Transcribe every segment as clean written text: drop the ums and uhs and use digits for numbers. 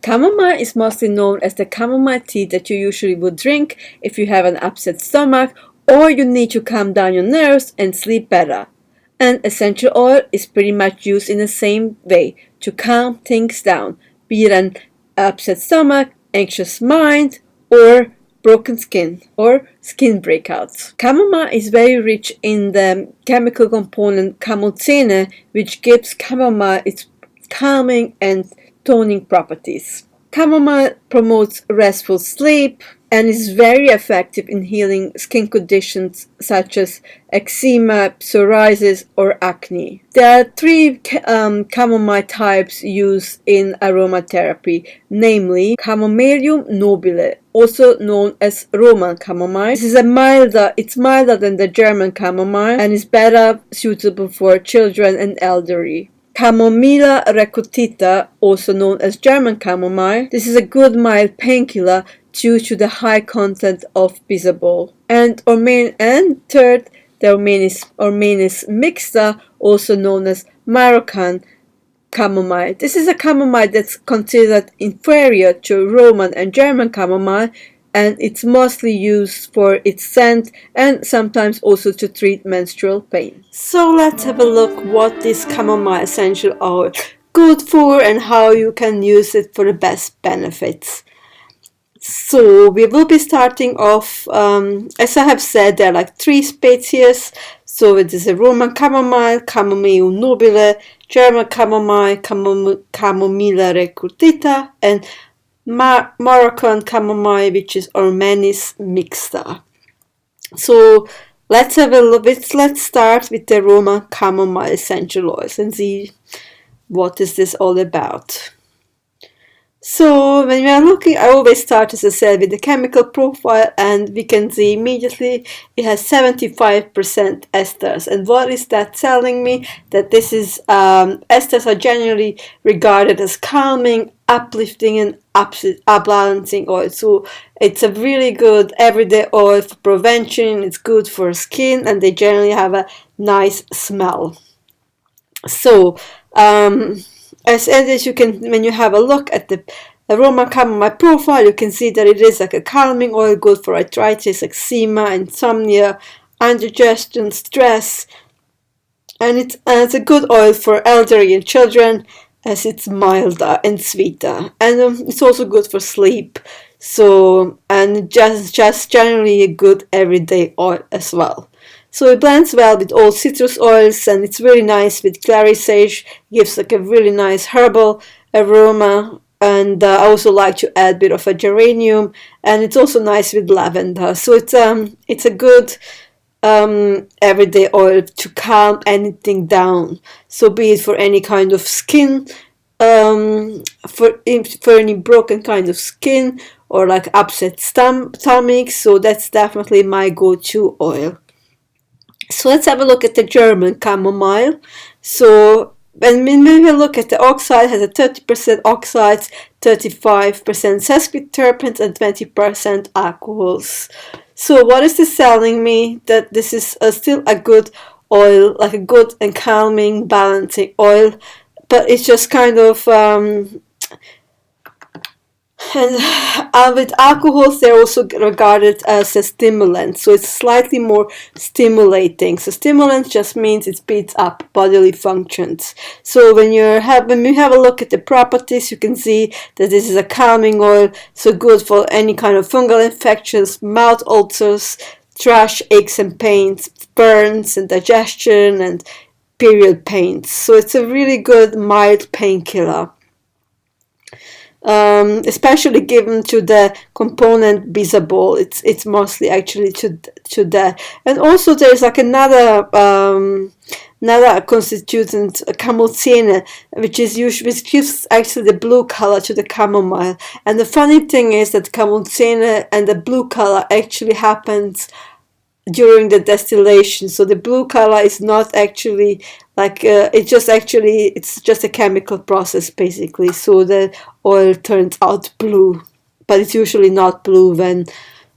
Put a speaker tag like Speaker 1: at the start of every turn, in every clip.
Speaker 1: Chamomile is mostly known as the chamomile tea that you usually would drink if you have an upset stomach or you need to calm down your nerves and sleep better. And essential oil is pretty much used in the same way to calm things down, be it an upset stomach, anxious mind, or broken skin or skin breakouts. Chamomile is very rich in the chemical component chamozene, which gives chamomile its calming and toning properties. Chamomile promotes restful sleep and is very effective in healing skin conditions such as eczema, psoriasis, or acne. There are three chamomile types used in aromatherapy, namely Chamaemelum nobile, also known as Roman chamomile. This is it's milder than the German chamomile and is better suitable for children and elderly. Chamomilla recutita, also known as German chamomile. This is a good mild painkiller due to the high content of bisabol. And third, the Ormanis mixta, also known as Moroccan chamomile. This is a chamomile that's considered inferior to Roman and German chamomile, and it's mostly used for its scent and sometimes also to treat menstrual pain. So let's have a look what this Chamomile Essential Oil good for and how you can use it for the best benefits. So we will be starting off, as I have said, there are like three species. So it is a Roman chamomile, Chamomile nobile, German chamomile, Chamomilla recutita, and Moroccan chamomile, which is Ormanis mixta. So let's have a look. Let's start with the Roman chamomile essential oils and see what is this all about. So when we are looking, I always start, as I said, with the chemical profile, and we can see immediately it has 75% esters. And what is that telling me? That this is esters are generally regarded as calming, uplifting, and balancing oil. So it's a really good everyday oil for prevention. It's good for skin, and they generally have a nice smell. So as you can, when you have a look at the Roman chamomile profile, you can see that it is like a calming oil, good for arthritis, eczema, insomnia, indigestion, stress, and it's a good oil for elderly and children, as it's milder and sweeter, and it's also good for sleep. So, and just generally a good everyday oil as well. So it blends well with all citrus oils, and it's really nice with clary sage, gives like a really nice herbal aroma, and I also like to add a bit of a geranium, and it's also nice with lavender. So it's a good everyday oil to calm anything down. So be it for any kind of skin, for any broken kind of skin, or like upset stomach. So that's definitely my go-to oil. So let's have a look at the German chamomile. So when we look at the oxide, it has a 30% oxides, 35% sesquiterpenes, and 20% alcohols. So what is this telling me? That this is still a good oil, like a good and calming, balancing oil, but it's just kind of and with alcohols, they're also regarded as a stimulant, so it's slightly more stimulating. So stimulant just means it speeds up bodily functions. So when we have a look at the properties, you can see that this is a calming oil, so good for any kind of fungal infections, mouth ulcers, thrush, aches and pains, burns and digestion, and period pains. So it's a really good mild painkiller. Especially given to the component bisabol, it's mostly actually to that. And also there's like another constituent, chamozene, which gives actually the blue color to the chamomile. And the funny thing is that chamozene and the blue color actually happens during the distillation. So the blue color is not actually like it's just a chemical process basically. So the oil turns out blue, but it's usually not blue when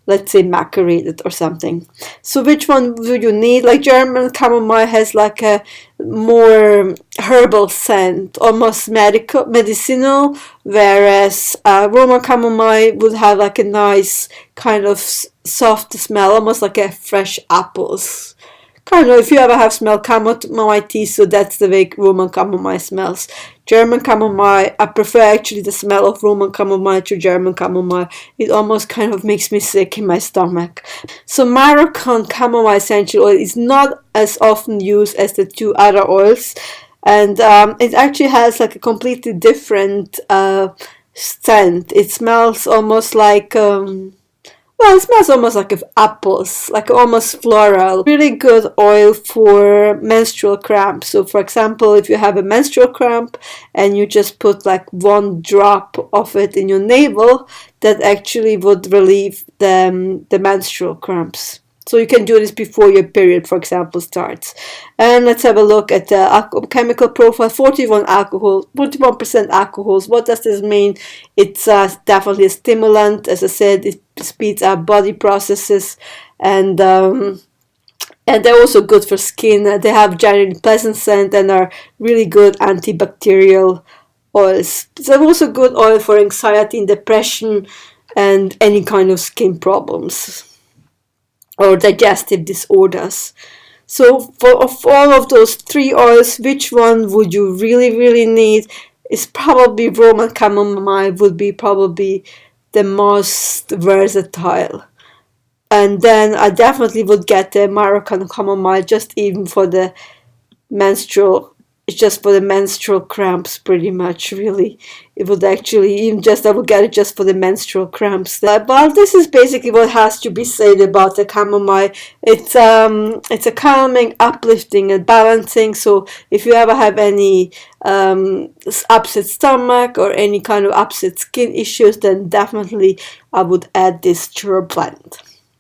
Speaker 1: let's say macerated or something. So which one would you need? Like German chamomile has like a more herbal scent, almost medicinal, whereas Roman chamomile would have like a nice kind of soft smell, almost like a fresh apples. Kind of, if you ever have smelled chamomile tea, so that's the way Roman chamomile smells. German chamomile, I prefer actually the smell of Roman chamomile to German chamomile. It almost kind of makes me sick in my stomach. So Moroccan chamomile essential oil is not as often used as the two other oils, and it actually has like a completely different scent. It smells almost like well, it smells almost like apples, like almost floral. Really good oil for menstrual cramps. So for example, if you have a menstrual cramp and you just put like 1 drop of it in your navel, that actually would relieve the menstrual cramps. So you can do this before your period, for example, starts. And let's have a look at the chemical profile. 41% alcohols. What does this mean? It's definitely a stimulant. As I said, it speeds up body processes, and they're also good for skin. They have generally pleasant scent and are really good antibacterial oils. They're also good oil for anxiety and depression and any kind of skin problems or digestive disorders. So for of all of those 3 oils, which one would you really need? Is probably Roman chamomile would be probably the most versatile. And then I definitely would get the Moroccan chamomile just even for the menstrual, it's just for the menstrual cramps pretty much, really. It would actually even just, I would get it just for the menstrual cramps. But this is basically what has to be said about the chamomile. It's a calming, uplifting and balancing. So if you ever have any upset stomach or any kind of upset skin issues, then definitely I would add this to your blend.